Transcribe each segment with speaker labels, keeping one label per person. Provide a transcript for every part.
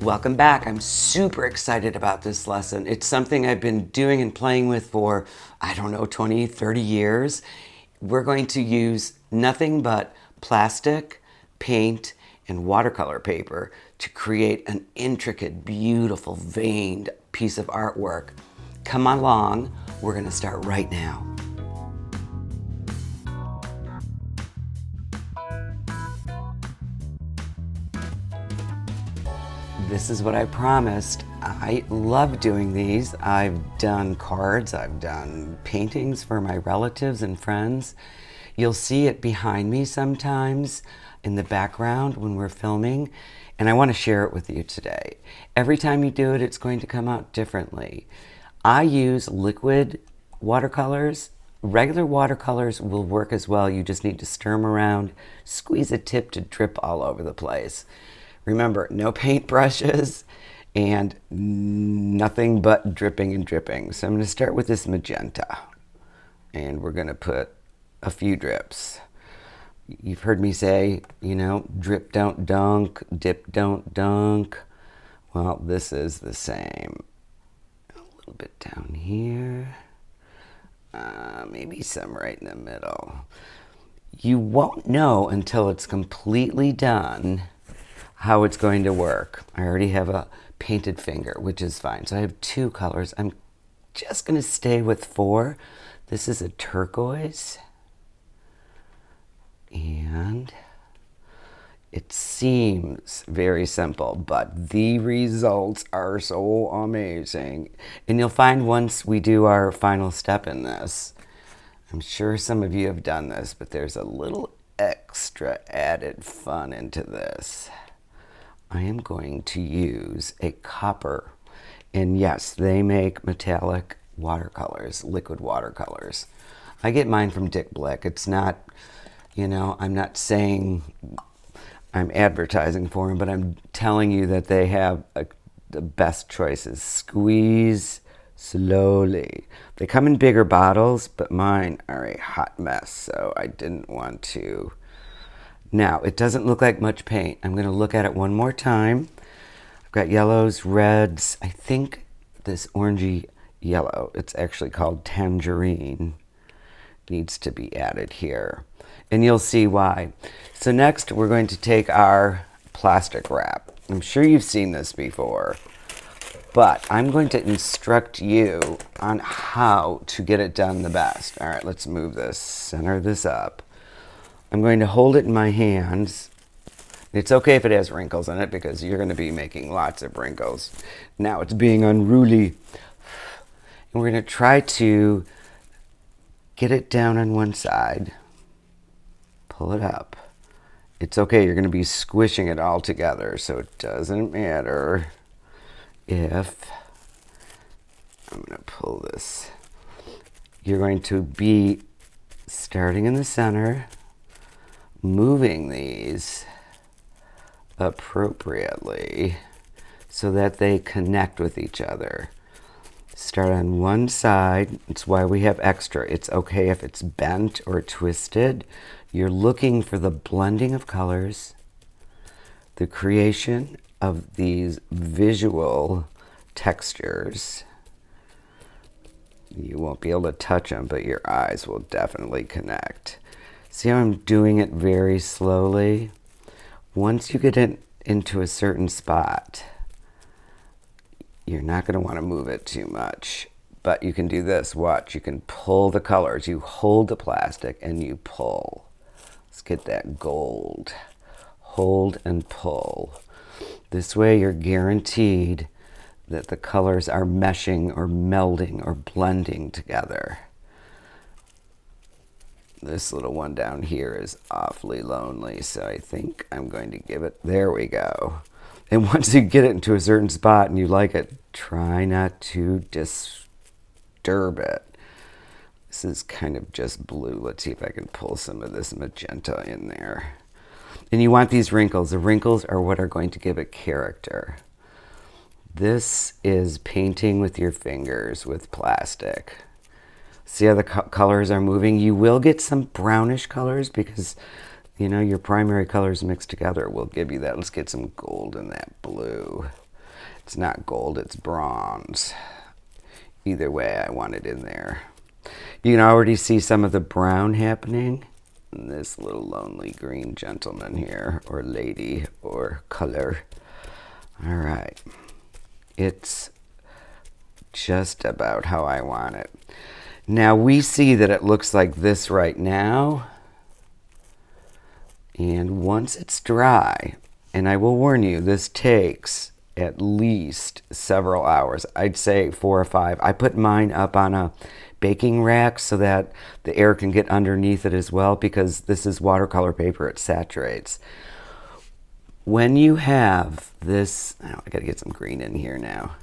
Speaker 1: Welcome back. I'm super excited about this lesson. It's something I've been doing and playing with for, I don't know, 20, 30 years. We're going to use nothing but plastic, paint, and watercolor paper to create an intricate, beautiful, veined piece of artwork. Come along. We're going to start right now. This is what I promised. I love doing these. I've done cards, I've done paintings for my relatives and friends. You'll see it behind me sometimes in the background when we're filming, and I want to share it with you today. Every time you do it, it's going to come out differently. I use liquid watercolors. Regular watercolors will work as well. You just need to stir them around, squeeze a tip to drip all over the place. Remember, no paintbrushes and nothing but dripping and dripping. So I'm going to start with this magenta, and we're going to put a few drips. You've heard me say, you know, drip don't dunk, dip don't dunk. Well, this is the same. A little bit down here, maybe some right in the middle. You won't know until it's completely done how it's going to work. I already have a painted finger, which is fine. So I have two colors. I'm just going to stay with four. This is a turquoise. And it seems very simple, but the results are so amazing. And you'll find once we do our final step in this, I'm sure some of you have done this, but there's a little extra added fun into this. I am going to use a copper, and yes, they make metallic watercolors, liquid watercolors. I get mine from Dick Blick. It's not, you know, I'm not saying I'm advertising for them, but I'm telling you that they have the best choices. Squeeze slowly. They come in bigger bottles, but mine are a hot mess, so I didn't want to. Now, it doesn't look like much paint. I'm going to look at it one more time. I've got yellows, reds. I think this orangey yellow, it's actually called tangerine, needs to be added here. And you'll see why. So next, we're going to take our plastic wrap. I'm sure you've seen this before, but I'm going to instruct you on how to get it done the best. All right, let's move this, center this up. I'm going to hold it in my hands. It's okay if it has wrinkles in it because you're going to be making lots of wrinkles. Now it's being unruly. And we're going to try to get it down on one side. Pull it up. It's okay, you're going to be squishing it all together, so it doesn't matter if I'm going to pull this. You're going to be starting in the center, moving these appropriately so that they connect with each other. Start on one side. It's why we have extra. It's okay if it's bent or twisted. You're looking for the blending of colors, the creation of these visual textures. You won't be able to touch them, but your eyes will definitely connect. See how I'm doing it very slowly? Once you get it into a certain spot, you're not going to want to move it too much. But you can do this. Watch. You can pull the colors. You hold the plastic and you pull. Let's get that gold. Hold and pull. This way you're guaranteed that the colors are meshing or melding or blending together. This little one down here is awfully lonely, so I think I'm going to give it, there we go. And once you get it into a certain spot and you like it, try not to disturb it. This is kind of just blue. Let's see if I can pull some of this magenta in there. And you want these wrinkles. The wrinkles are what are going to give it character. This is painting with your fingers with plastic. See how the colors are moving? You will get some brownish colors because, you know, your primary colors mixed together will give you that. Let's get some gold in that blue. It's not gold, it's bronze. Either way, I want it in there. You can already see some of the brown happening. And this little lonely green gentleman here, or lady, or color. All right. It's just about how I want it. Now we see that it looks like this right now. And once it's dry, and I will warn you, this takes at least several hours. I'd say 4 or 5. I put mine up on a baking rack so that the air can get underneath it as well, because this is watercolor paper, it saturates. When you have this, oh, I gotta get some green in here now.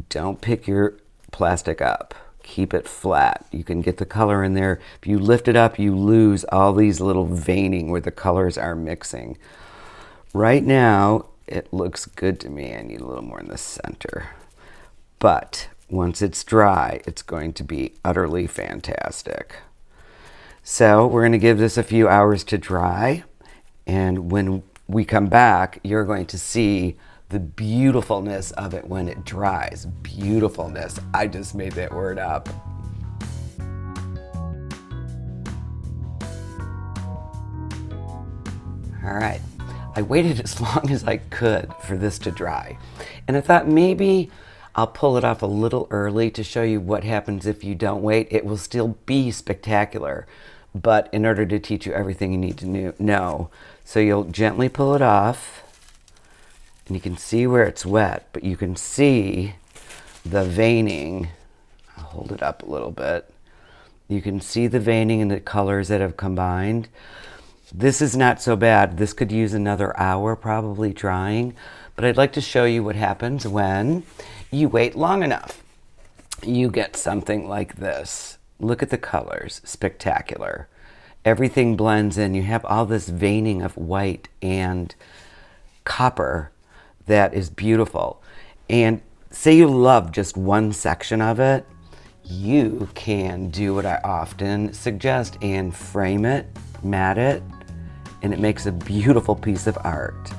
Speaker 1: Don't pick your plastic up. Keep it flat. You can get the color in there. If you lift it up, you lose all these little veining where the colors are mixing. Right now, it looks good to me. I need a little more in the center. But once it's dry, it's going to be utterly fantastic. So we're going to give this a few hours to dry. And when we come back, you're going to see the beautifulness of it when it dries. Beautifulness. I just made that word up. All right. I waited as long as I could for this to dry. And I thought maybe I'll pull it off a little early to show you what happens if you don't wait. It will still be spectacular, but in order to teach you everything you need to know. So you'll gently pull it off, and you can see where it's wet, but you can see the veining. I'll hold it up a little bit. You can see the veining and the colors that have combined. This is not so bad. This could use another hour probably drying, but I'd like to show you what happens when you wait long enough. You get something like this. Look at the colors, spectacular. Everything blends in. You have all this veining of white and copper that is beautiful. And say you love just one section of it, you can do what I often suggest and frame it, mat it, and it makes a beautiful piece of art.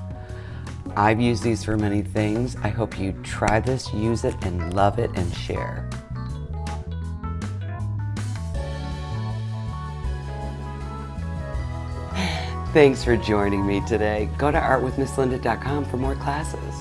Speaker 1: I've used these for many things. I hope you try this, use it, and love it, and share. Thanks for joining me today. Go to artwithmisslinda.com for more classes.